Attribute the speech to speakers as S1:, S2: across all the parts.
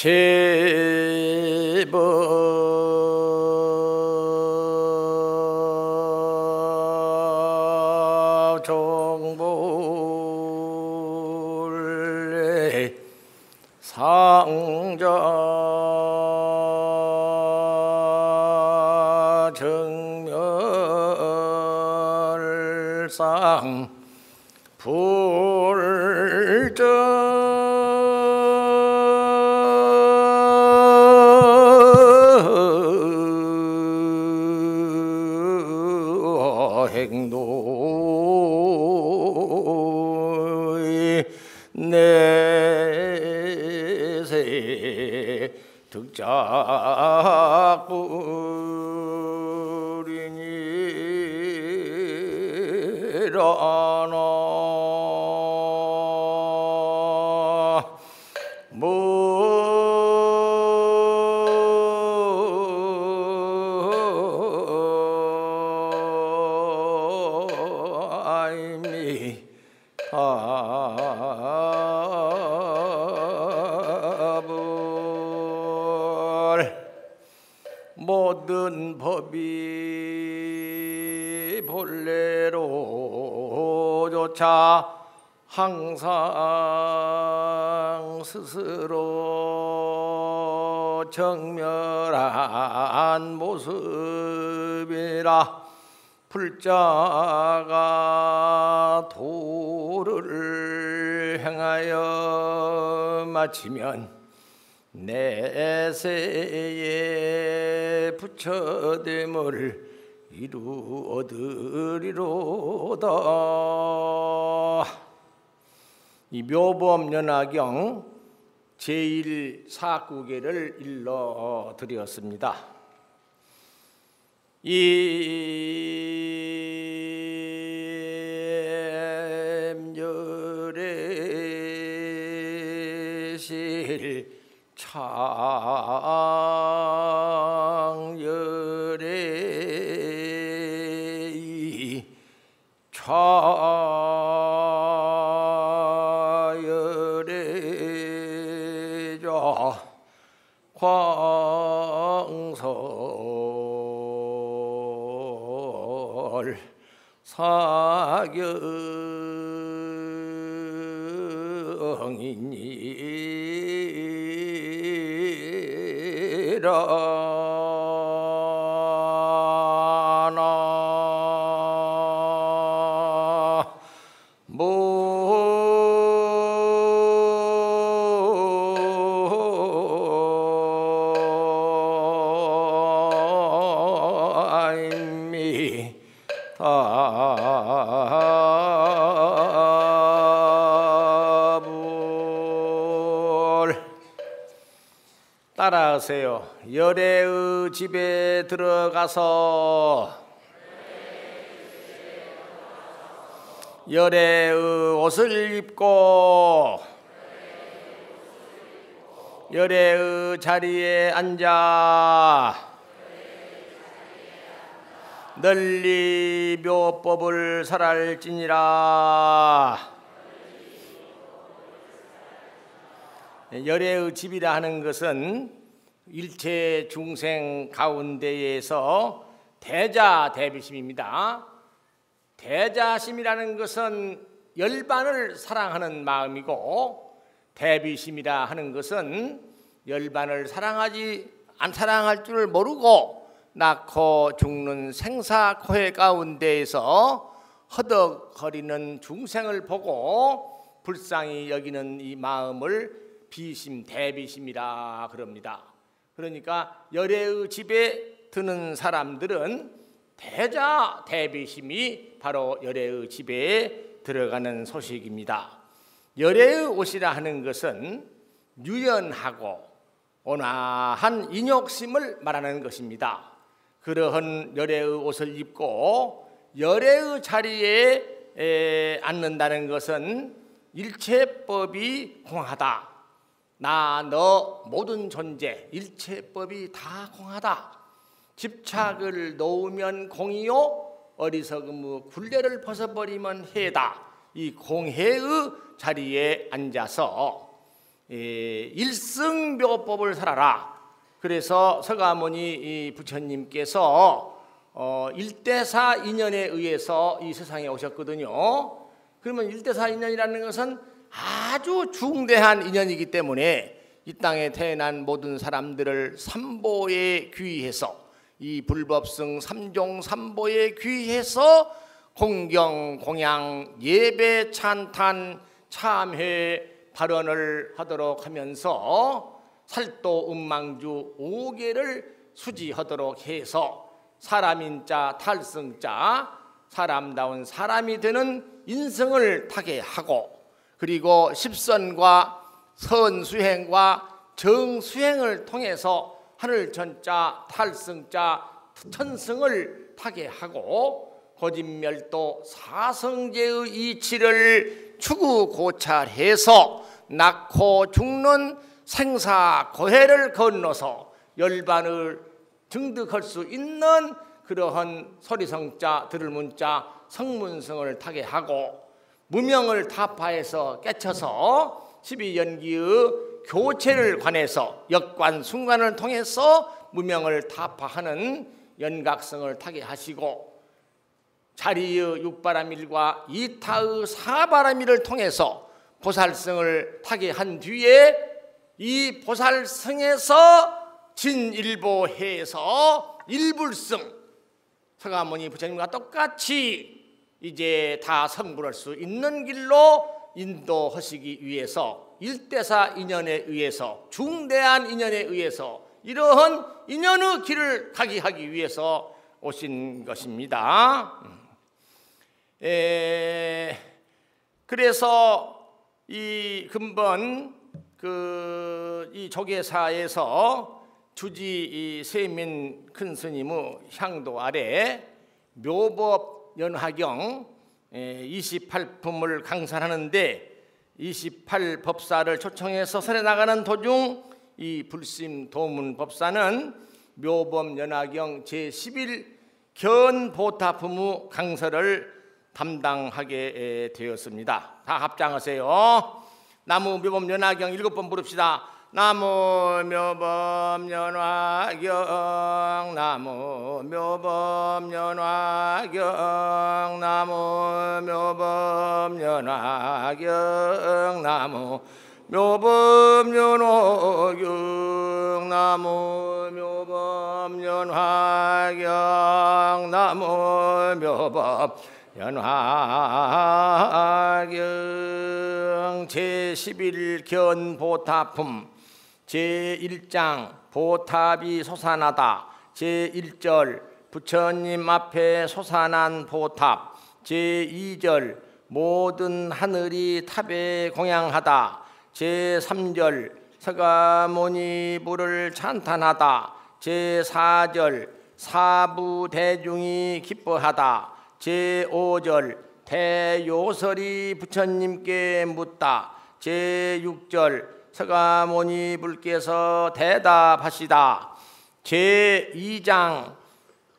S1: 제법 정불의 상자 정멸상 불정 행도의 내세 득작불이니라나 모든 법이 본래로조차 항상 스스로 정멸한 모습이라 불자가 도를 행하여 마치면 내세의 부처됨을 이루어드리로다. 이 묘법연화경 제1사구계를 일러드렸습니다. 임열애실 창열의 차열의자 광설 사경이니라나 따라하세요. 열애의 집에 들어가서 열애의 옷을 입고 열애의 자리에 앉아 널리 묘법을 설할지니라. 열애의 집이라 하는 것은 일체 중생 가운데에서 대자 대비심입니다. 대자심이라는 것은 열반을 사랑하는 마음이고, 대비심이라 하는 것은 열반을 사랑할 줄 모르고 낳고 죽는 생사고해 가운데에서 허덕거리는 중생을 보고 불쌍히 여기는 이 마음을 비심, 대비심이라 그럽니다. 그러니까 열애의 집에 드는 사람들은 대자 대비심이 바로 열애의 집에 들어가는 소식입니다. 열애의 옷이라 하는 것은 유연하고 온화한 인욕심을 말하는 것입니다. 그러한 열애의 옷을 입고 열애의 자리에 앉는다는 것은 일체법이 공하다. 나, 너, 모든 존재, 일체법이 다 공하다. 집착을 놓으면 공이요, 어리석음의 굴레를 벗어버리면 해다. 이 공해의 자리에 앉아서 일승묘법을 살아라. 그래서 서가모니 부처님께서 일대사 인연에 의해서 이 세상에 오셨거든요. 그러면 일대사 인연이라는 것은 아주 중대한 인연이기 때문에 이 땅에 태어난 모든 사람들을 삼보에 귀해서, 이 불법승 삼종 삼보에 귀해서 공경, 공양, 예배, 찬탄, 참회, 발언을 하도록 하면서 살도, 음망주 5개를 수지하도록 해서 사람인자, 탈승자, 사람다운 사람이 되는 인성을 타게 하고, 그리고 십선과 선수행과 정수행을 통해서 하늘천자, 탈승자, 천승을 타게 하고, 거짓멸도 사성제의 이치를 추구고찰해서 낳고 죽는 생사고해를 건너서 열반을 증득할 수 있는 그러한 소리성자, 들을문자, 성문성을 타게 하고, 무명을 타파해서 깨쳐서 12연기의 교체를 관해서 역관, 순관을 통해서 무명을 타파하는 연각성을 타게 하시고, 자리의 육바라밀과 이타의 사바라밀을 통해서 보살성을 타게 한 뒤에 이 보살성에서 진일보해서 일불성, 서가모니 부처님과 똑같이 이제 다 성불할 수 있는 길로 인도하시기 위해서, 일대사 인연에 의해서, 중대한 인연에 의해서 이러한 인연의 길을 가게 하기 위해서 오신 것입니다. 그래서 이 근본 이 조계사에서 주지 이 세민 큰 스님의 향도 아래 묘법 연화경 28품을 강산하는데, 28법사를 초청해서 설해 나가는 도중 이 불심 도문 법사는 묘법 연화경 제11 견보타품의 강설을 담당하게 되었습니다. 다 합장하세요. 나무 묘법 연화경 7번 부릅시다. 나무 묘법 연화경, 나무 묘법 연화경, 나무 묘법 연화경, 나무 묘법 연화경, 나무 묘법 연화경, 나무 묘법 연화경 제11견 보타품 제1장 보탑이 솟아나다, 제1절 부처님 앞에 솟아난 보탑, 제2절 모든 하늘이 탑에 공양하다, 제3절 서가모니 부를 찬탄하다, 제4절 사부 대중이 기뻐하다, 제5절 대요설이 부처님께 묻다, 제6절 서가모니 불께서 대답하시다, 제2장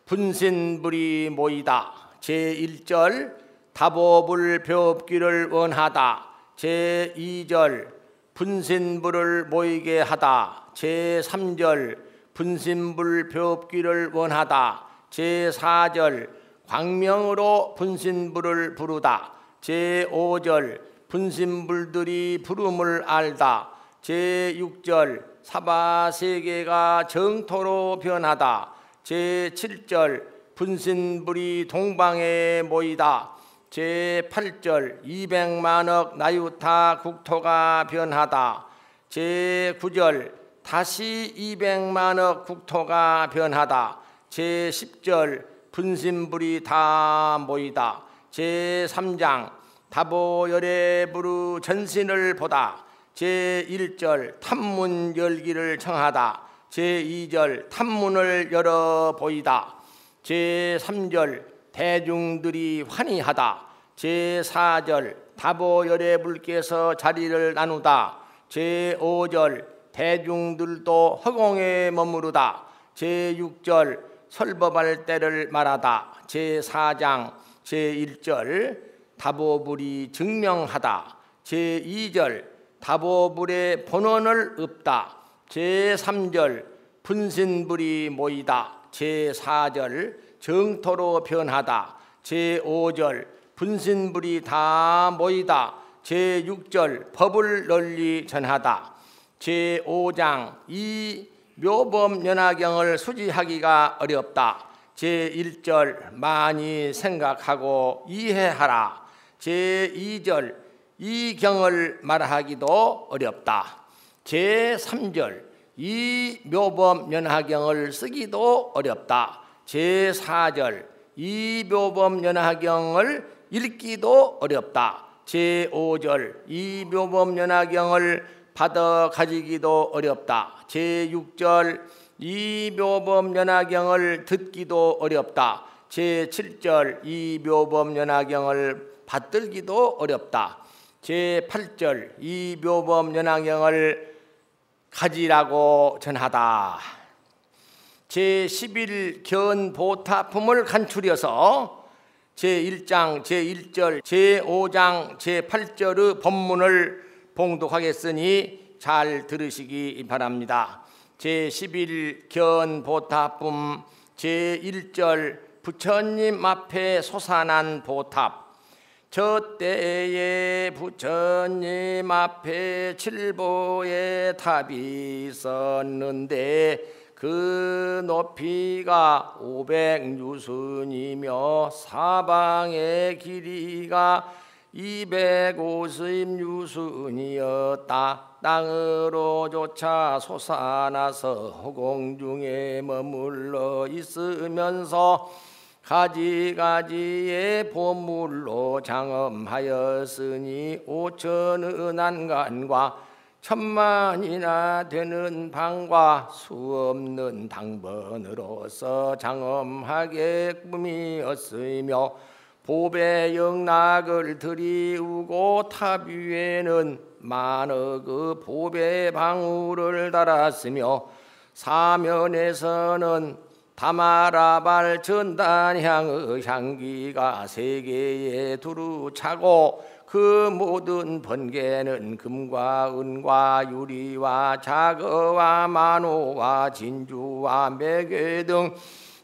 S1: 분신불이 모이다, 제1절 다보불 배웁기를 원하다, 제2절 분신불을 모이게 하다, 제3절 분신불 배웁기를 원하다, 제4절 광명으로 분신불을 부르다, 제5절 분신불들이 부름을 알다, 제6절 사바세계가 정토로 변하다, 제7절 분신불이 동방에 모이다, 제8절 200만억 나유타 국토가 변하다, 제9절 다시 200만억 국토가 변하다, 제10절 분신불이 다 모이다, 제3장 다보열애부르 전신을 보다, 제1절 탐문 열기를 청하다, 제2절 탐문을 열어 보이다, 제3절 대중들이 환희하다, 제4절 다보열애불께서 자리를 나누다, 제5절 대중들도 허공에 머무르다, 제6절 설법할 때를 말하다, 제4장 제1절 다보불이 증명하다, 제2절 다보불의 본원을 읊다. 제3절 분신불이 모이다. 제4절 정토로 변하다. 제5절 분신불이 다 모이다. 제6절 법을 널리 전하다. 제5장 이 묘범연화경을 수지하기가 어렵다. 제1절 많이 생각하고 이해하라. 제2절 이 경을 말하기도 어렵다. 제3절 이 묘범연화경을 쓰기도 어렵다. 제4절 이 묘범연화경을 읽기도 어렵다. 제5절 이 묘범연화경을 받아 가지기도 어렵다. 제6절 이 묘범연화경을 듣기도 어렵다. 제7절 이 묘범연화경을 받들기도 어렵다. 제8절 이 묘범연화경을 가지라고 전하다. 제11견 보타품을 간추려서 제1장 제1절 제5장 제8절의 법문을 봉독하겠으니 잘 들으시기 바랍니다. 제11견 보타품 제1절 부처님 앞에 솟아난 보탑. 저 때에 부처님 앞에 칠보의 탑이 있었는데 그 높이가 500유순이며 사방의 길이가 250유순이었다. 땅으로조차 솟아나서 공중에 머물러 있으면서 가지가지의 보물로 장엄하였으니 5천의 난간과 1000만이나 되는 방과 수없는 당번으로서 장엄하게 꾸미었으며 보배 영락을 들이우고 탑 위에는 만억의 보배 방울을 달았으며 사면에서는 다마라발 전단향의 향기가 세계에 두루 차고 그 모든 번개는 금과 은과 유리와 자거와 만호와 진주와 매개 등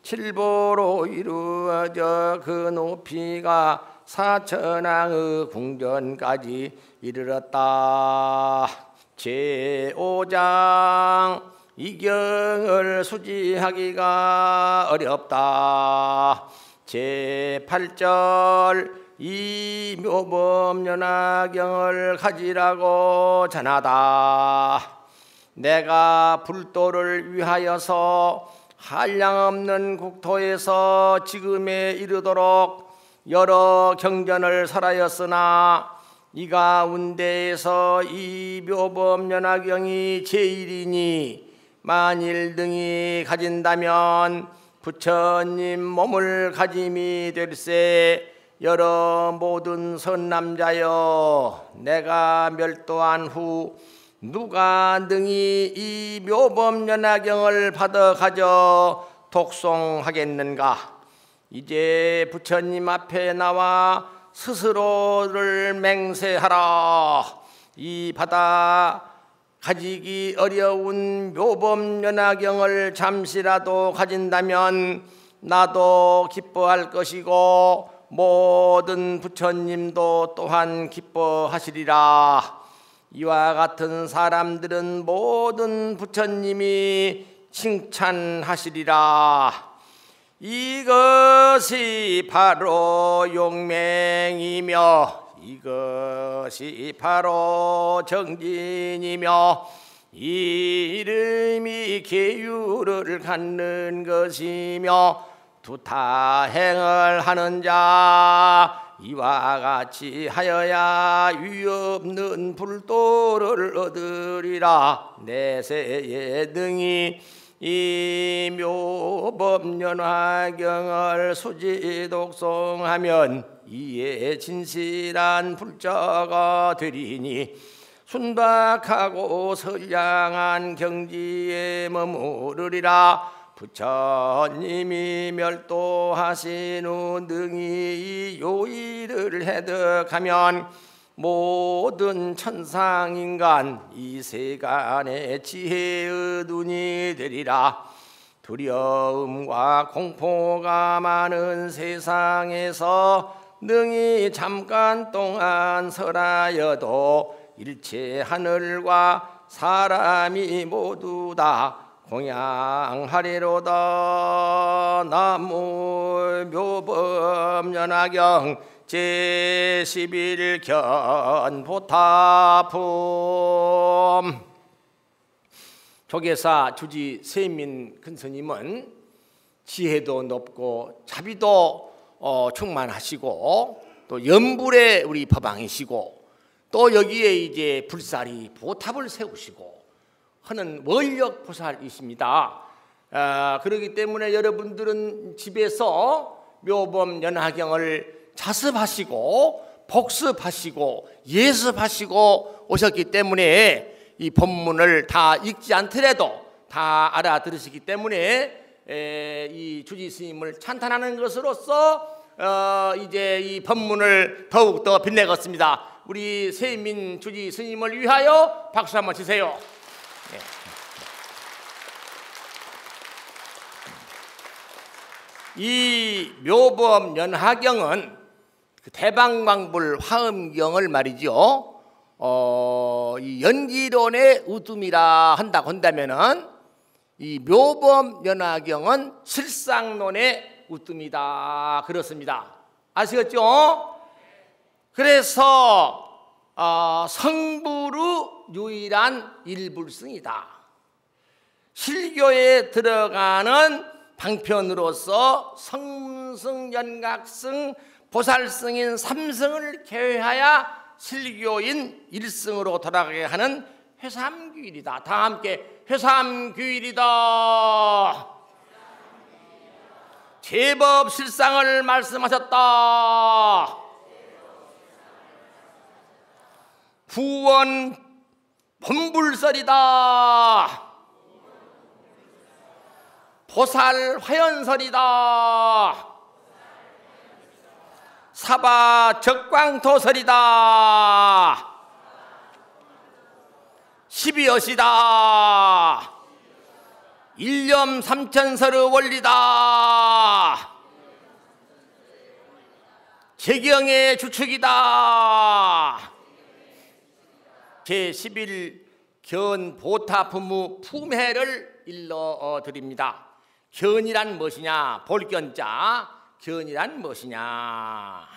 S1: 칠보로 이루어져 그 높이가 4천왕의 궁전까지 이르렀다. 제5장 이 경을 수지하기가 어렵다. 제8절 이 묘범연화경을 가지라고 전하다. 내가 불도를 위하여서 한량없는 국토에서 지금에 이르도록 여러 경전을 설하였으나 이 가운데에서 이 묘범연화경이 제일이니 만일 등이 가진다면 부처님 몸을 가짐이 될세. 여러 모든 선남자여, 내가 멸도한 후 누가 능히 이 묘범연화경을 받아 가져 독송하겠는가? 이제 부처님 앞에 나와 스스로를 맹세하라. 이 받아 가지기 어려운 묘범연화경을 잠시라도 가진다면 나도 기뻐할 것이고 모든 부처님도 또한 기뻐하시리라. 이와 같은 사람들은 모든 부처님이 칭찬하시리라. 이것이 바로 용맹이며 이것이 바로 정진이며 이름이 계율을 갖는 것이며 두타행을 하는 자, 이와 같이 하여야 위없는 불도를 얻으리라. 내세에 능히 이 묘범연화경을 수지독송하면 이에 진실한 불자가 되리니 순박하고 선량한 경지에 머무르리라. 부처님이 멸도하신 후 능히 이 요일을 해득하면 모든 천상인간 이 세간의 지혜의 눈이 되리라. 두려움과 공포가 많은 세상에서 능히 잠깐 동안 설하여도 일체 하늘과 사람이 모두 다 공양하리로다. 나무 묘법연화경 제11견 보타품. 조계사 주지 세민 큰스님은 지혜도 높고 자비도 충만하시고 또 연불의 우리 법왕이시고 또 여기에 이제 불사리 보탑을 세우시고 하는 원력 보살이십니다. 그렇기 때문에 여러분들은 집에서 묘법 연화경을 자습하시고 복습하시고 예습하시고 오셨기 때문에 이 법문을 다 읽지 않더라도 다 알아들으시기 때문에 이 주지 스님을 찬탄하는 것으로서 이제 이 법문을 더욱더 빛내겠습니다. 우리 세민 주지 스님을 위하여 박수 한번 치세요. 이 묘법 연화경은 대방광불 화엄경을 말이죠. 이 연기론의 우둠이라 한다고 한다면은 이 묘법 연화경은 실상론의 우뜸이다 그렇습니다. 아시겠죠? 그래서 성불의 유일한 일불승이다. 실교에 들어가는 방편으로서 성문승, 연각승, 보살승인 3승을 개회하여 실교인 1승으로 돌아가게 하는 회삼규일이다. 다 함께 회삼규일이다. 제법 실상을 말씀하셨다. 후원 본불설이다. 보살 화연설이다. 사바 적광토설이다. 12여시다. 일념 삼천설의 원리다. 재경의 주축이다. 제11견 보타품의 품해를 일러드립니다. 견이란 무엇이냐? 볼견자. 견이란 무엇이냐?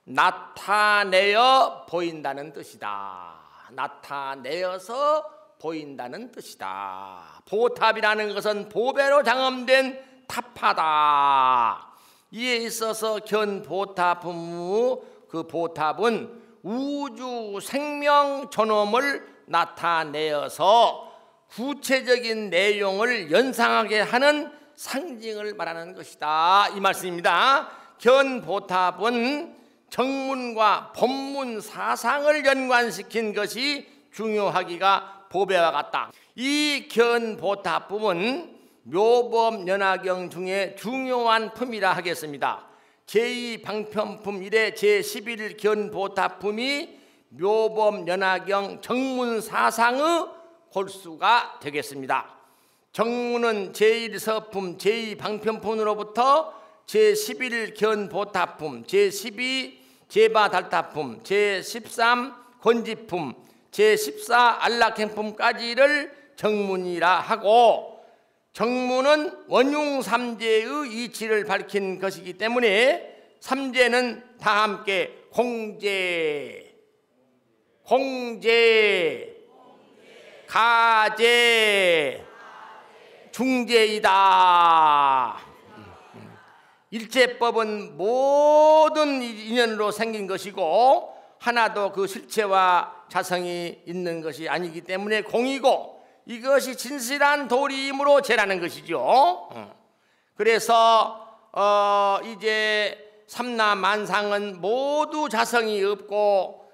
S1: 나타내어 보인다는 뜻이다. 나타내어서 보인다는 뜻이다. 보탑이라는 것은 보배로 장엄된 탑하다. 이에 있어서 견보타품의 그 보탑은 우주 생명 존엄을 나타내어서 구체적인 내용을 연상하게 하는 상징을 말하는 것이다. 이 말씀입니다. 견보탑은 정문과 법문 사상을 연관시킨 것이 중요하기가 보배와 같다. 이 견보탑품은 묘법 연화경 중에 중요한 품이라 하겠습니다. 제2방편품 이래 제11견보타품이 묘법 연화경 정문 사상의 골수가 되겠습니다. 정문은 제1서품 제2방편품으로부터 제11견보타품 제12 제바달타품 제13 권지품 제14 안락행품까지를 정문이라 하고, 정문은 원흉삼재의 이치를 밝힌 것이기 때문에 삼재는 다 함께 공재, 공재, 가재, 중재이다. 일체법은 모든 인연으로 생긴 것이고 하나도 그 실체와 자성이 있는 것이 아니기 때문에 공이고, 이것이 진실한 도리이므로 재라는 것이죠. 그래서 이제 삼라만상은 모두 자성이 없고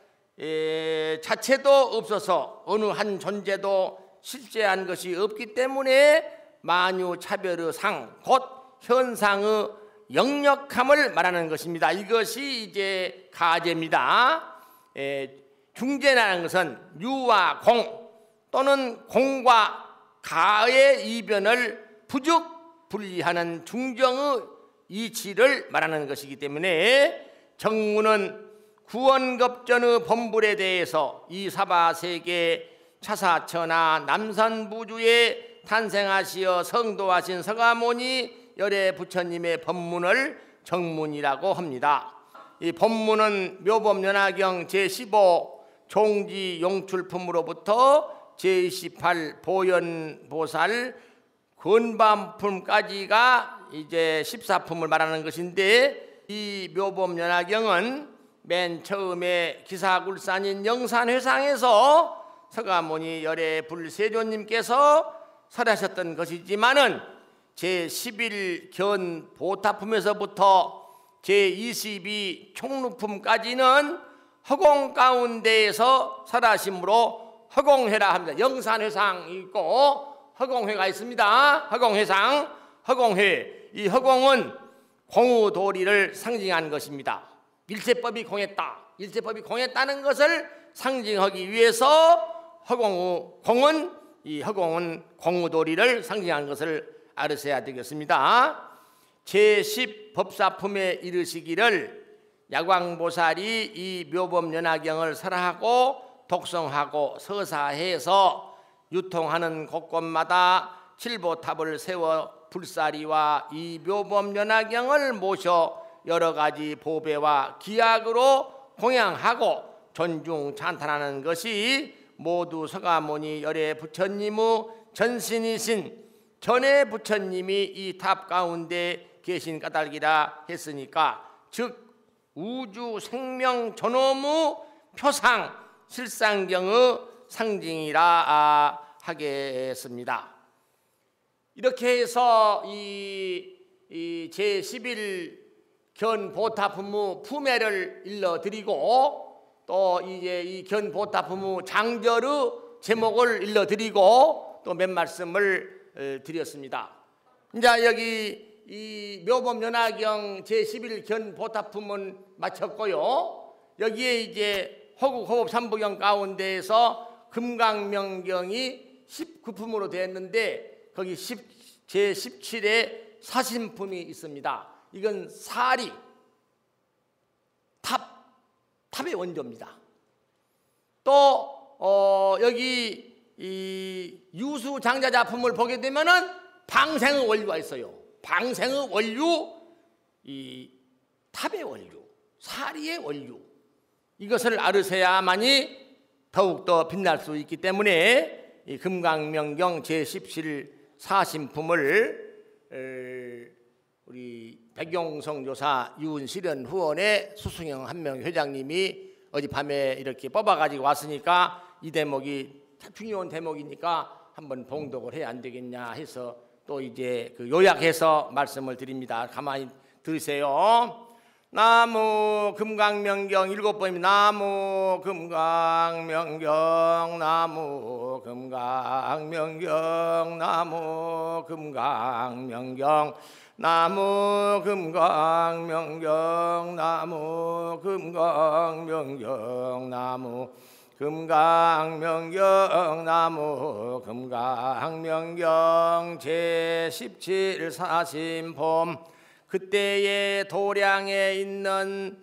S1: 자체도 없어서 어느 한 존재도 실제한 것이 없기 때문에 만유차별의 상, 곧 현상의 역력함을 말하는 것입니다. 이것이 이제 가재입니다. 중재라는 것은 유와 공 또는 공과 가의 이변을 부죽 분리하는 중정의 이치를 말하는 것이기 때문에 정문은 구원급전의 법물에 대해서 이 사바세계 차사천하 남산부주에 탄생하시어 성도하신 서가모니 열애 부처님의 법문을 정문이라고 합니다. 이 법문은 묘법연화경 제15 종지 용출품으로부터 제28 보현보살 근반품까지가 이제 14품을 말하는 것인데, 이 묘법연화경은 맨 처음에 기사굴산인 영산회상에서 서가모니 열애 불세조님께서 설하셨던 것이지만은 제11견 보타품에서부터 제22 총루품까지는 허공 가운데에서 설하심으로 허공회라 합니다. 영산회상이 있고 허공회가 있습니다. 허공회상, 허공회. 이 허공은 공우도리를 상징한 것입니다. 일체법이 공했다. 일체법이 공했다는 것을 상징하기 위해서 공은 이 허공은 공우도리를 상징한 것을 알으셔야 되겠습니다. 제10 법사품에 이르시기를 야광보살이 이 묘법연화경을 설하고 독송하고 서사해서 유통하는 곳곳마다 칠보탑을 세워 불사리와 이 묘법연화경을 모셔 여러 가지 보배와 기약으로 공양하고 존중 찬탄하는 것이 모두 서가모니 열애 부처님의 전신이신 전에 부처님이 이 탑 가운데 계신 까닭이라 했으니까, 즉 우주 생명 존엄의 표상 실상경의 상징이라 하겠습니다. 이렇게 해서 이 제11견 보타품의 품해를 일러드리고, 또 이제 이 견 보타품의 장절의 제목을 일러드리고 또 몇 말씀을 드렸습니다. 이제 여기 이 묘법연화경 제11견 보타품은 마쳤고요. 여기에 이제 호국 삼부경 가운데에서 금강명경이 19품으로 되었는데 거기 제17에 사신품이 있습니다. 이건 사리 탑의 원조입니다. 또 여기 이 유수 장자자품을 보게 되면은 방생의 원류가 있어요. 방생의 원류, 이 탑의 원류, 사리의 원류, 이것을 알으셔야만이 더욱더 빛날 수 있기 때문에 이 금강명경 제17 사신품을 우리 백용성 조사 유은실현 후원의 수승영 한명 회장님이 어젯밤에 이렇게 뽑아가지고 왔으니까 이 대목이 참 중요한 대목이니까 한번 봉독을 해야 안 되겠냐 해서 또 이제 그 요약해서 말씀을 드립니다. 가만히 들으세요. 나무 금강명경 7번입니다. 나무 금강명경, 나무 금강명경, 나무 금강명경, 나무 금강명경, 나무 금강명경, 나무 금강명경, 나무 금강명경 제17 사신품. 그때의 도량에 있는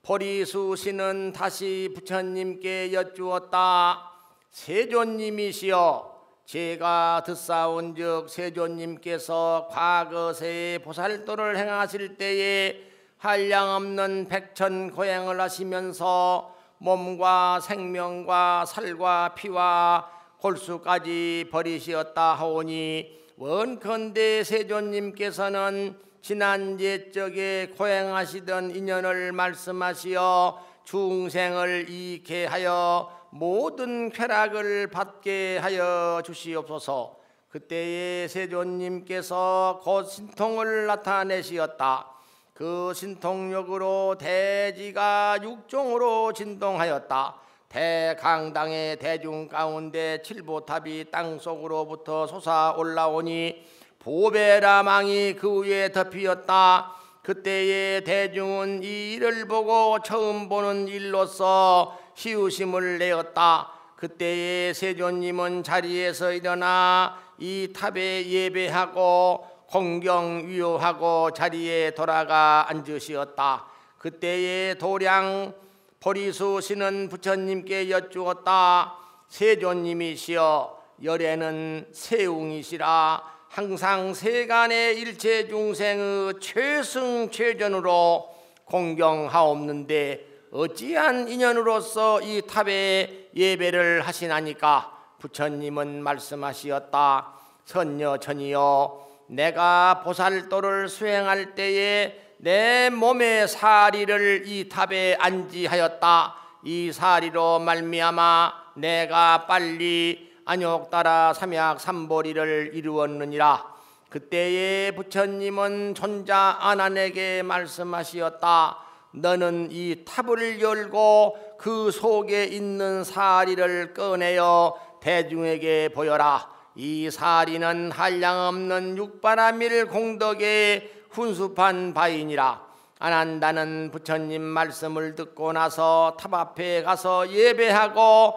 S1: 보리수신은 다시 부처님께 여쭈었다. 세존님이시여, 제가 듣사온즉 세존님께서 과거세에 보살도를 행하실 때에 한량없는 백천고행을 하시면서 몸과 생명과 살과 피와 골수까지 버리시었다 하오니, 원컨대 세존님께서는 지난 옛적에 고행하시던 인연을 말씀하시어 중생을 이익해 하여 모든 쾌락을 받게 하여 주시옵소서. 그때에 세존님께서 곧 신통을 나타내시었다. 그 신통력으로 대지가 육종으로 진동하였다. 대강당의 대중 가운데 칠보탑이 땅속으로부터 솟아 올라오니 보배라망이 그 위에 덮이었다. 그때의 대중은 이 일을 보고 처음 보는 일로서 시우심을 내었다. 그때에 세존님은 자리에서 일어나 이 탑에 예배하고 공경위호하고 자리에 돌아가 앉으시었다. 그때에 도량 보리수 씨는 부처님께 여쭈었다. 세존님이시여, 열애는 세웅이시라. 항상 세간의 일체 중생의 최승최전으로 공경하옵는데 어찌한 인연으로서 이 탑에 예배를 하시나니까? 부처님은 말씀하시었다. 선녀천이여, 내가 보살도를 수행할 때에 내 몸의 사리를 이 탑에 안지하였다. 이 사리로 말미암아 내가 빨리 안욕따라 삼약삼보리를 이루었느니라. 그때에 부처님은 존자 아난에게 말씀하시었다. 너는 이 탑을 열고 그 속에 있는 사리를 꺼내어 대중에게 보여라. 이 사리는 한량없는 육바라밀 공덕에 훈습한 바이니라. 아난다는 부처님 말씀을 듣고 나서 탑 앞에 가서 예배하고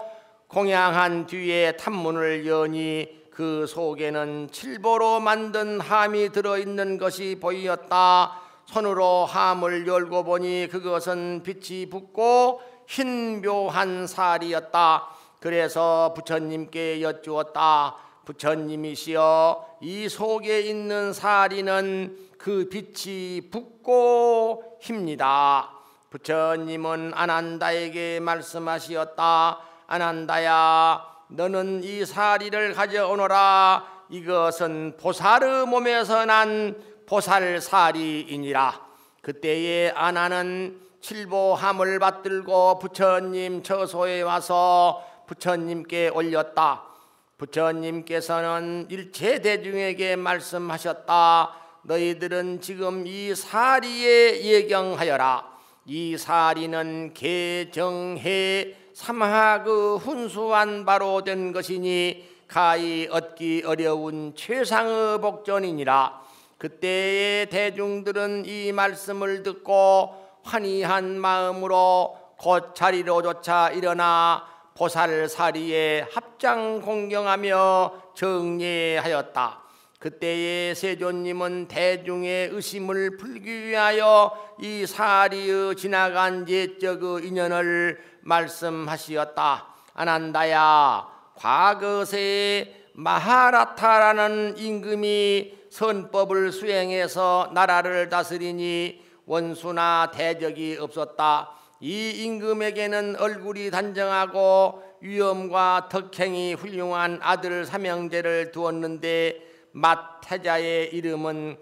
S1: 공양한 뒤에 탑문을 여니 그 속에는 칠보로 만든 함이 들어있는 것이 보이었다. 손으로 함을 열고 보니 그것은 빛이 붓고 흰 묘한 살이었다. 그래서 부처님께 여쭈었다. 부처님이시여, 이 속에 있는 사리는 그 빛이 붓고 힙니다. 부처님은 아난다에게 말씀하시었다. 아난다야, 너는 이 사리를 가져오너라. 이것은 보살의 몸에서 난 보살사리이니라. 그때에 아난은 칠보함을 받들고 부처님 처소에 와서 부처님께 올렸다. 부처님께서는 일체 대중에게 말씀하셨다. 너희들은 지금 이 사리에 예경하여라. 이 사리는 개정해 삼학의 훈수한 바로 된 것이니 가히 얻기 어려운 최상의 복전이니라. 그때의 대중들은 이 말씀을 듣고 환희한 마음으로 곧 자리로 조차 일어나 보살사리에 합장 공경하며 정례하였다. 그때의 세존님은 대중의 의심을 풀기 위하여 이 사리의 지나간 옛적의 인연을 말씀하시었다. 아난다야, 과거세에 마하라타라는 임금이 선법을 수행해서 나라를 다스리니 원수나 대적이 없었다. 이 임금에게는 얼굴이 단정하고 위엄과 덕행이 훌륭한 아들 삼형제를 두었는데 맏태자의 이름은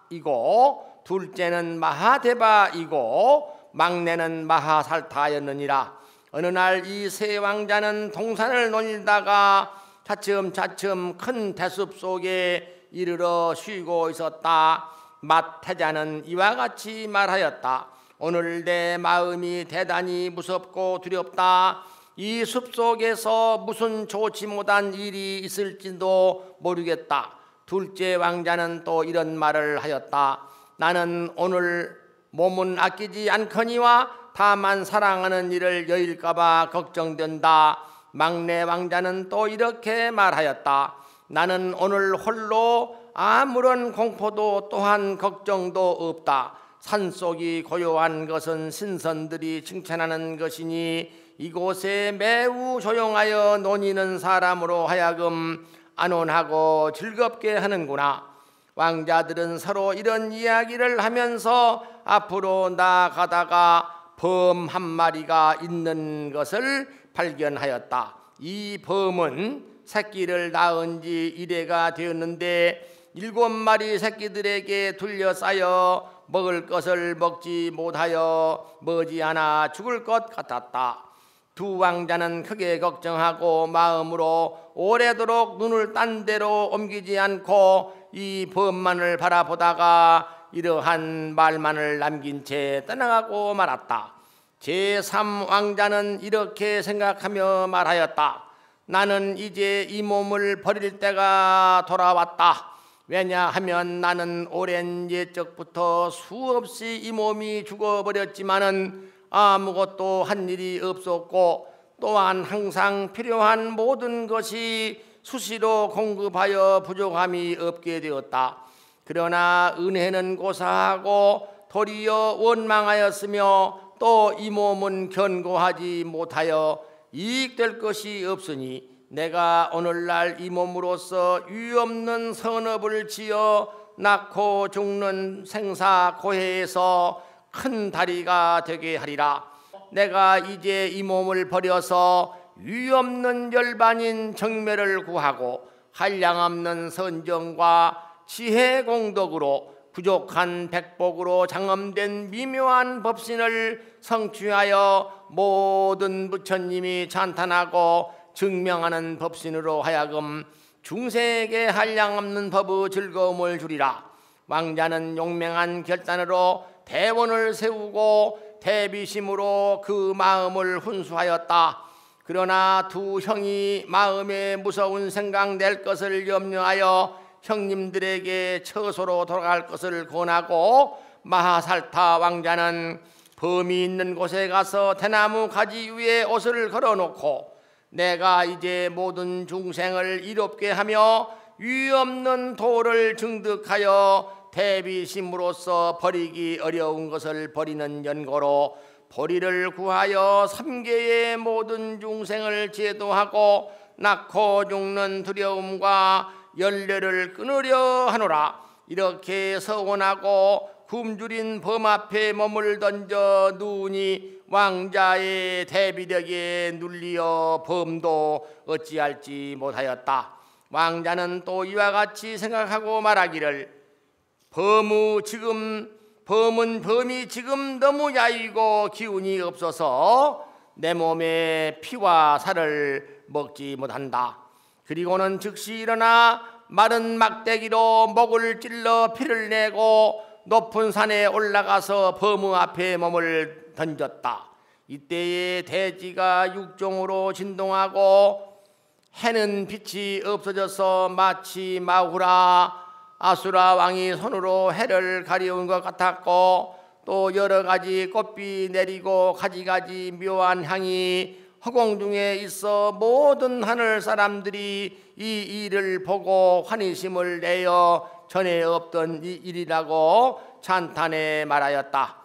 S1: 마하파나라이고 둘째는 마하데바이고 막내는 마하살타였느니라. 어느 날 이 세 왕자는 동산을 놀다가 차츰차츰 큰 대숲 속에 이르러 쉬고 있었다. 맏태자는 이와 같이 말하였다. 오늘 내 마음이 대단히 무섭고 두렵다. 이 숲속에서 무슨 좋지 못한 일이 있을지도 모르겠다. 둘째 왕자는 또 이런 말을 하였다. 나는 오늘 몸은 아끼지 않거니와 다만 사랑하는 일을 여일까봐 걱정된다. 막내 왕자는 또 이렇게 말하였다. 나는 오늘 홀로 아무런 공포도 또한 걱정도 없다. 산속이 고요한 것은 신선들이 칭찬하는 것이니 이곳에 매우 조용하여 논의는 사람으로 하여금 안온하고 즐겁게 하는구나. 왕자들은 서로 이런 이야기를 하면서 앞으로 나아가다가 범 한 마리가 있는 것을 발견하였다. 이 범은 새끼를 낳은 지 1회가 되었는데 7마리 새끼들에게 둘러싸여 먹을 것을 먹지 못하여 머지않아 죽을 것 같았다. 두 왕자는 크게 걱정하고 마음으로 오래도록 눈을 딴 데로 옮기지 않고 이 범만을 바라보다가 이러한 말만을 남긴 채 떠나가고 말았다. 제3왕자는 이렇게 생각하며 말하였다. 나는 이제 이 몸을 버릴 때가 돌아왔다. 왜냐하면 나는 오랜 옛적부터 수없이 이 몸이 죽어버렸지만은 아무것도 한 일이 없었고 또한 항상 필요한 모든 것이 수시로 공급하여 부족함이 없게 되었다. 그러나 은혜는 고사하고 도리어 원망하였으며 또 이 몸은 견고하지 못하여 이익될 것이 없으니 내가 오늘날 이 몸으로서 유없는 선업을 지어 낳고 죽는 생사고해에서 큰 다리가 되게 하리라. 내가 이제 이 몸을 버려서 유없는 열반인 정멸을 구하고 한량없는 선정과 지혜 공덕으로 부족한 백복으로 장엄된 미묘한 법신을 성취하여 모든 부처님이 찬탄하고 증명하는 법신으로 하여금 중생에게 한량없는 법의 즐거움을 주리라. 왕자는 용맹한 결단으로 대원을 세우고 대비심으로 그 마음을 훈수하였다. 그러나 두 형이 마음에 무서운 생각 낼 것을 염려하여 형님들에게 처소로 돌아갈 것을 권하고 마하살타 왕자는 범이 있는 곳에 가서 대나무 가지 위에 옷을 걸어놓고 내가 이제 모든 중생을 이롭게 하며 유없는 도를 증득하여 대비심으로써 버리기 어려운 것을 버리는 연고로 보리를 구하여 삼계의 모든 중생을 제도하고 낳고 죽는 두려움과 열례를 끊으려 하노라. 이렇게 서원하고 굶주린 범 앞에 몸을 던져 누우니 왕자의 대비력에 눌리어 범도 어찌할지 못하였다. 왕자는 또 이와 같이 생각하고 말하기를 범이 지금 너무 야이고 기운이 없어서 내 몸에 피와 살을 먹지 못한다. 그리고는 즉시 일어나 마른 막대기로 목을 찔러 피를 내고 높은 산에 올라가서 범의 앞에 몸을 던졌다. 이때에 대지가 육종으로 진동하고 해는 빛이 없어져서 마치 마후라 아수라 왕이 손으로 해를 가리운 것 같았고 또 여러 가지 꽃비 내리고 가지가지 묘한 향이 허공 중에 있어 모든 하늘 사람들이 이 일을 보고 환희심을 내어 전에 없던 이 일이라고 찬탄해 말하였다.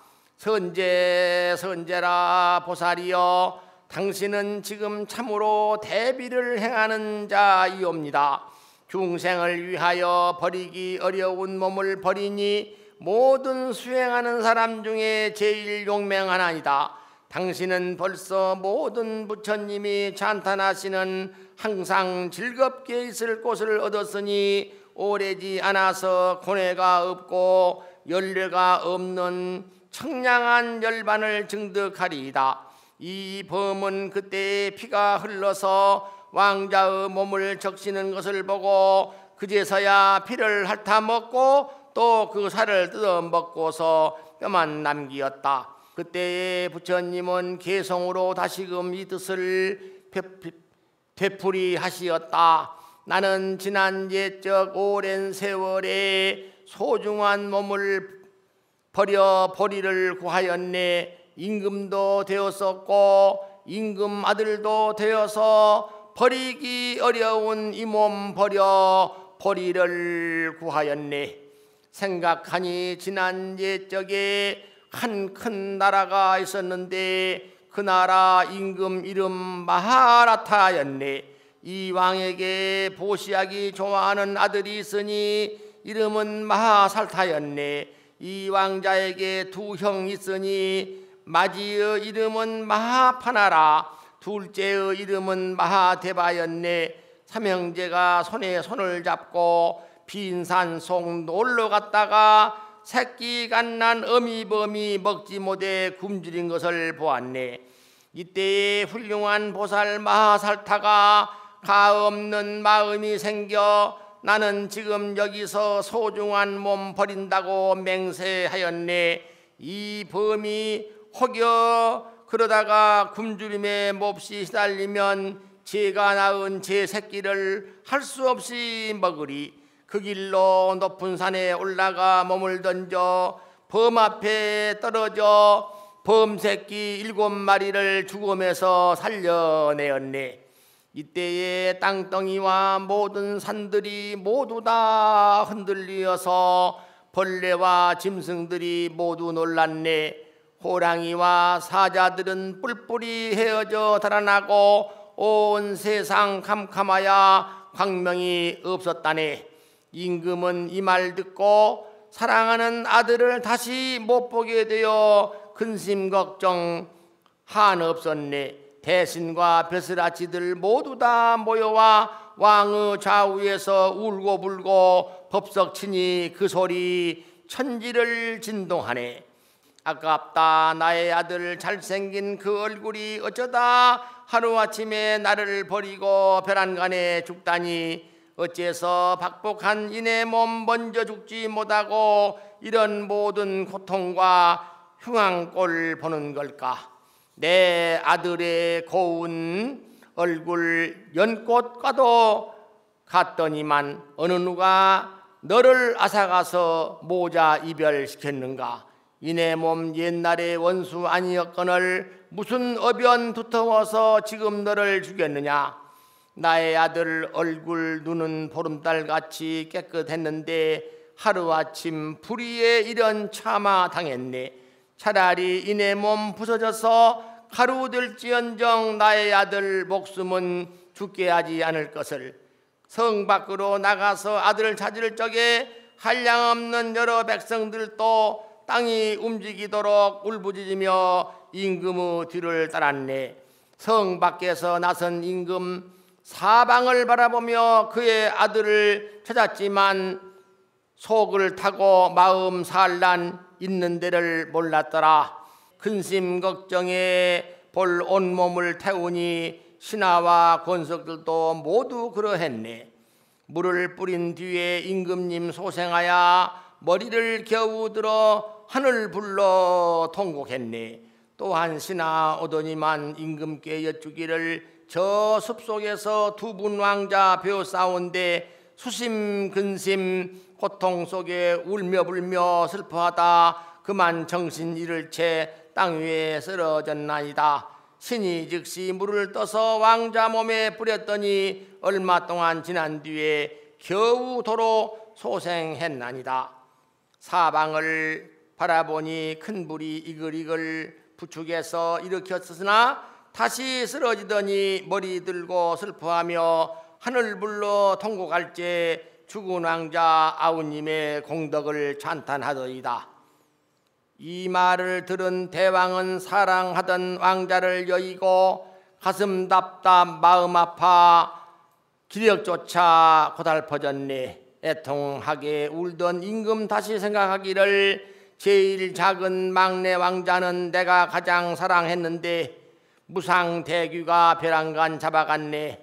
S1: 선제라 보살이여, 당신은 지금 참으로 대비를 행하는 자이옵니다. 중생을 위하여 버리기 어려운 몸을 버리니 모든 수행하는 사람 중에 제일 용맹하나이다. 당신은 벌써 모든 부처님이 찬탄하시는 항상 즐겁게 있을 곳을 얻었으니 오래지 않아서 고뇌가 없고 열례가 없는 청량한 열반을 증득하리이다. 이 범은 그때의 피가 흘러서 왕자의 몸을 적시는 것을 보고 그제서야 피를 핥아 먹고 또 그 살을 뜯어 먹고서 뼈만 남기었다. 그때의 부처님은 개성으로 다시금 이 뜻을 되풀이 하시었다. 나는 지난 옛적 오랜 세월에 소중한 몸을 버려 보리를 구하였네. 임금도 되었었고 임금 아들도 되어서 버리기 어려운 이 몸 버려 보리를 구하였네. 생각하니 지난 옛적에 한 큰 나라가 있었는데 그 나라 임금 이름 마하라타였네. 이 왕에게 보시하기 좋아하는 아들이 있으니 이름은 마하살타였네. 이 왕자에게 두 형이 있으니 마지의 이름은 마하파나라, 둘째의 이름은 마하데바였네. 삼형제가 손에 손을 잡고 빈산 속 놀러 갔다가 새끼 갓난 어미범이 먹지 못해 굶주린 것을 보았네. 이때에 훌륭한 보살 마하살타가 가없는 마음이 생겨 나는 지금 여기서 소중한 몸 버린다고 맹세하였네. 이 범이 혹여 그러다가 굶주림에 몹시 시달리면 제가 낳은 제 새끼를 할 수 없이 먹으리. 그 길로 높은 산에 올라가 몸을 던져 범 앞에 떨어져 범새끼 7마리를 죽음에서 살려내었네. 이때에 땅덩이와 모든 산들이 모두 다 흔들리어서 벌레와 짐승들이 모두 놀랐네. 호랑이와 사자들은 뿔뿔이 헤어져 달아나고 온 세상 캄캄하여 광명이 없었다네. 임금은 이 말 듣고 사랑하는 아들을 다시 못 보게 되어 근심 걱정 한없었네. 대신과 벼슬아치들 모두 다 모여와 왕의 좌우에서 울고불고 법석치니 그 소리 천지를 진동하네. 아깝다. 나의 아들 잘생긴 그 얼굴이 어쩌다 하루아침에 나를 버리고 벼란간에 죽다니. 어째서 박복한 이내 몸 먼저 죽지 못하고 이런 모든 고통과 흉한 꼴 보는 걸까? 내 아들의 고운 얼굴 연꽃과도 같더니만 어느 누가 너를 앗아가서 모자 이별시켰는가? 이내 몸 옛날의 원수 아니었거늘 무슨 어변 두터워서 지금 너를 죽였느냐? 나의 아들 얼굴 눈은 보름달같이 깨끗했는데 하루아침 불의에 이런 참아 당했네. 차라리 이내 몸 부서져서 가루될지언정 나의 아들 목숨은 죽게 하지 않을 것을. 성 밖으로 나가서 아들을 찾을 적에 한량없는 여러 백성들도 땅이 움직이도록 울부짖으며 임금의 뒤를 따랐네. 성 밖에서 나선 임금 사방을 바라보며 그의 아들을 찾았지만 속을 타고 마음 산란 있는 데를 몰랐더라. 근심 걱정에 볼 온몸을 태우니 신하와 권석들도 모두 그러했네. 물을 뿌린 뒤에 임금님 소생하여 머리를 겨우 들어 하늘 불러 통곡했네. 또한 신하 오더니만 임금께 여쭈기를 저 숲속에서 두 분 왕자 벼싸운데 수심 근심 고통 속에 울며 불며 슬퍼하다 그만 정신 잃을 채 땅 위에 쓰러졌나이다. 신이 즉시 물을 떠서 왕자 몸에 뿌렸더니 얼마 동안 지난 뒤에 겨우 도로 소생했나니다. 사방을 바라보니 큰 불이 이글이글 부축해서 일으켰으나 다시 쓰러지더니 머리 들고 슬퍼하며 하늘 불러 통곡할 때 죽은 왕자 아우님의 공덕을 찬탄하더이다. 이 말을 들은 대왕은 사랑하던 왕자를 여의고 가슴 답답 마음 아파 기력조차 고달퍼졌네. 애통하게 울던 임금 다시 생각하기를 제일 작은 막내 왕자는 내가 가장 사랑했는데 무상대귀가 벼랑간 잡아갔네.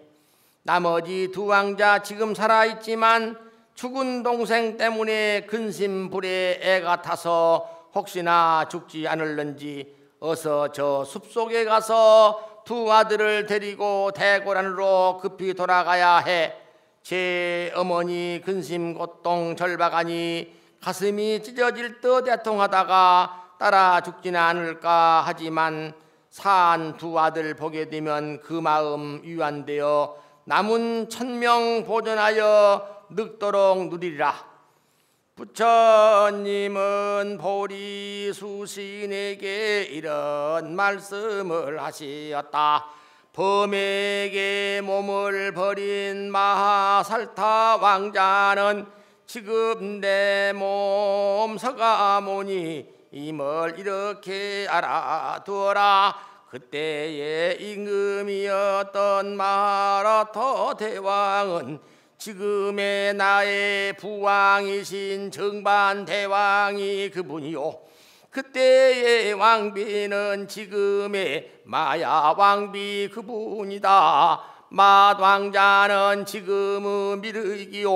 S1: 나머지 두 왕자 지금 살아있지만 죽은 동생 때문에 근심불에 애가 타서 혹시나 죽지 않을런지 어서 저 숲속에 가서 두 아들을 데리고 대궐안으로 급히 돌아가야 해. 제 어머니 근심 고통 절박하니 가슴이 찢어질 듯 애통하다가 따라 죽지는 않을까 하지만 산 두 아들 보게 되면 그 마음 위안되어 남은 1000명 보존하여 늙도록 누리리라. 부처님은 보리수신에게 이런 말씀을 하시었다. 범에게 몸을 버린 마하살타 왕자는 지금 내 몸 서가모니 임을 이렇게 알아두어라. 그때의 임금이었던 마라터 대왕은 지금의 나의 부왕이신 정반 대왕이 그분이요. 그때의 왕비는 지금의 마야 왕비 그분이다. 맏왕자는 지금의 미륵이요.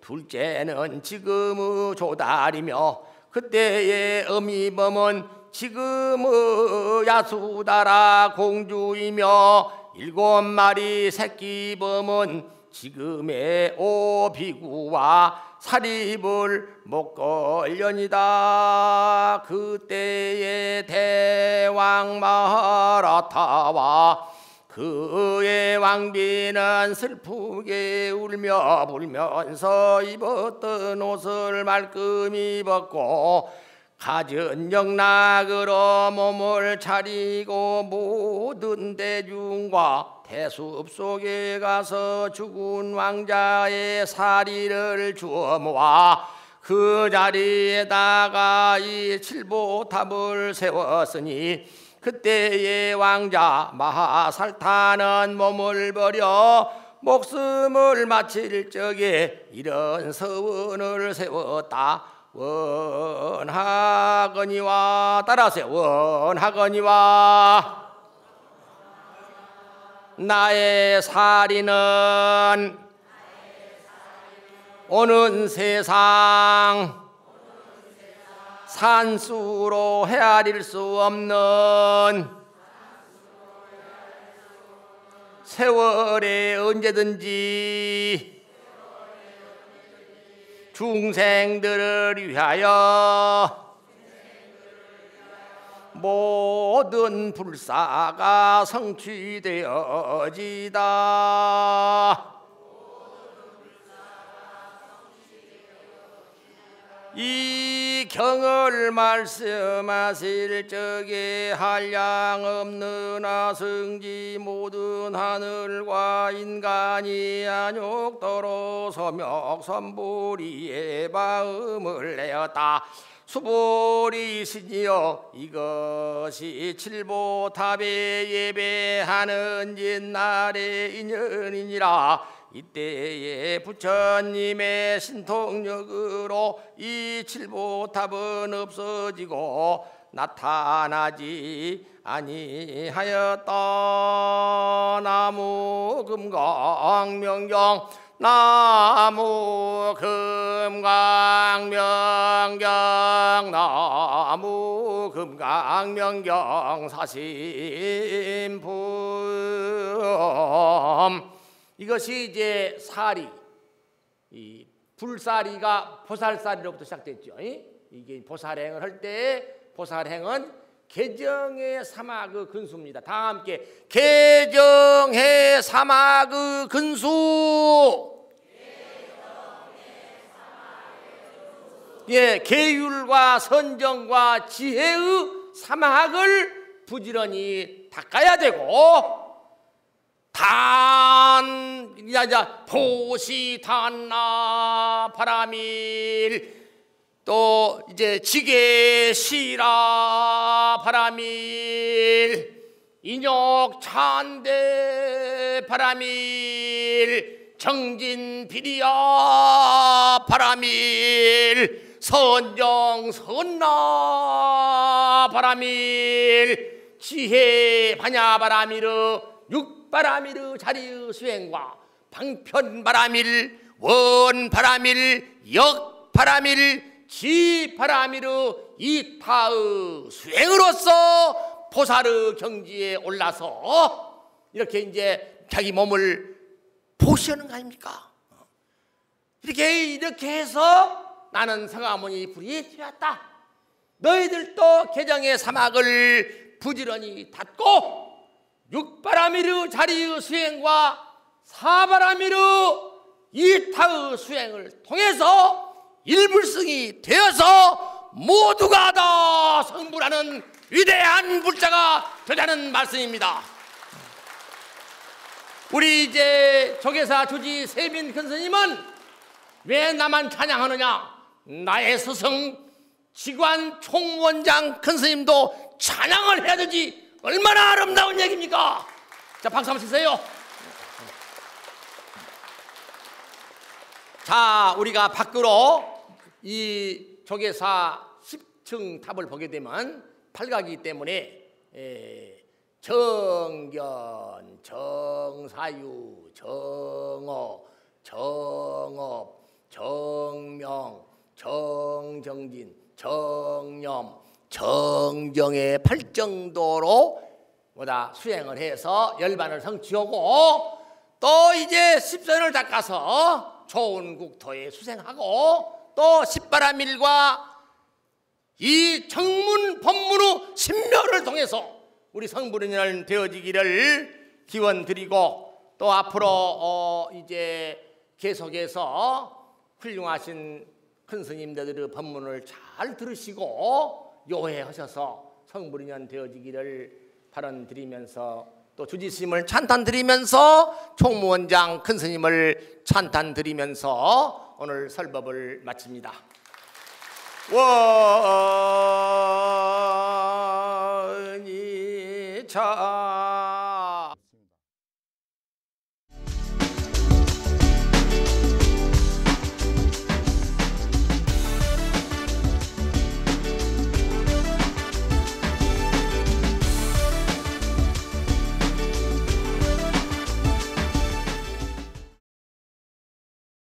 S1: 둘째는 지금의 조달이며 그때의 어미범은 지금의 야수다라 공주이며 7마리 새끼범은 지금의 오비구와 사립을 목걸이 걸련이다. 그때의 대왕 마하라타와 그의 왕비는 슬프게 울며 불면서 입었던 옷을 말끔 입었고 갖은 영락으로 몸을 차리고 모든 대중과 대숲 속에 가서 죽은 왕자의 사리를 주워 모아 그 자리에다가 이 칠보탑을 세웠으니 그때의 왕자 마하살타는 몸을 버려 목숨을 바칠 적에 이런 서원을 세웠다. 원하거니와 따라하세요. 원하거니와 나의 사리는 오는 세상 산수로 헤아릴 수 없는 세월에 언제든지 중생들을 위하여 모든 불사가 성취되어지다. 이 경을 말씀하실 적에 한량 없는 아승지 모든 하늘과 인간이 안욕도로 소명선보리의 마음을 내었다. 수보리시니여 이것이 칠보탑에 예배하는 옛날의 인연이니라. 이때에 부처님의 신통력으로 이 칠보탑은 없어지고 나타나지 아니하였다. 나무 금강명경 나무 금강명경 나무 금강명경 사심품. 이것이 이제 사리, 이 불사리가 보살사리로부터 시작됐죠. 이게 보살행을 할 때 보살행은 개정의 사마그 근수입니다. 다 함께 개정의 사마그 근수. 예, 계율과 선정과 지혜의 사막을 부지런히 닦아야 되고 보시탄나 바라밀 또 이제 지게시라 바라밀 인욕찬대 바라밀 정진비리야 바라밀 선정선나 바라밀 지혜 바냐바라밀의 육바라밀의 자리의 수행과 방편바라밀 원바라밀 역바라밀 지바라밀의 이타의 수행으로서 보살의 경지에 올라서 이렇게 이제 자기 몸을 보시는 거 아닙니까? 이렇게 해서 나는 성화문이 불이 튀었다. 너희들도 개정의 사막을 부지런히 닫고 육바라밀의 자리의 수행과 사바라밀의 이타의 수행을 통해서 일불승이 되어서 모두가 다 성불하는 위대한 불자가 되자는 말씀입니다. 우리 이제 조계사 주지 세빈 큰스님은 왜 나만 찬양하느냐? 나의 스승 지관 총원장 큰스님도 찬양을 해야 되지. 얼마나 아름다운 얘기입니까? 자, 박수 한번 치세요. 자, 우리가 밖으로 이 조계사 10층 탑을 보게 되면 팔각이기 때문에 정견, 정사유, 정어, 정업, 정명, 정정진, 정념, 정정의 8정도로 뭐다 수행을 해서 열반을 성취하고 또 이제 10선을 닦아서 좋은 국토에 수행하고 또 십바라밀과 이 정문 법문의 신묘를 통해서 우리 성불인연 되어지기를 기원드리고, 또 앞으로 이제 계속해서 훌륭하신 큰 스님들의 법문을 잘 들으시고 요해하셔서 성불인연 되어지기를 발언드리면서, 또 주지스님을 찬탄드리면서 총무원장 큰 스님을 찬탄드리면서 오늘 설법을 마칩니다. 원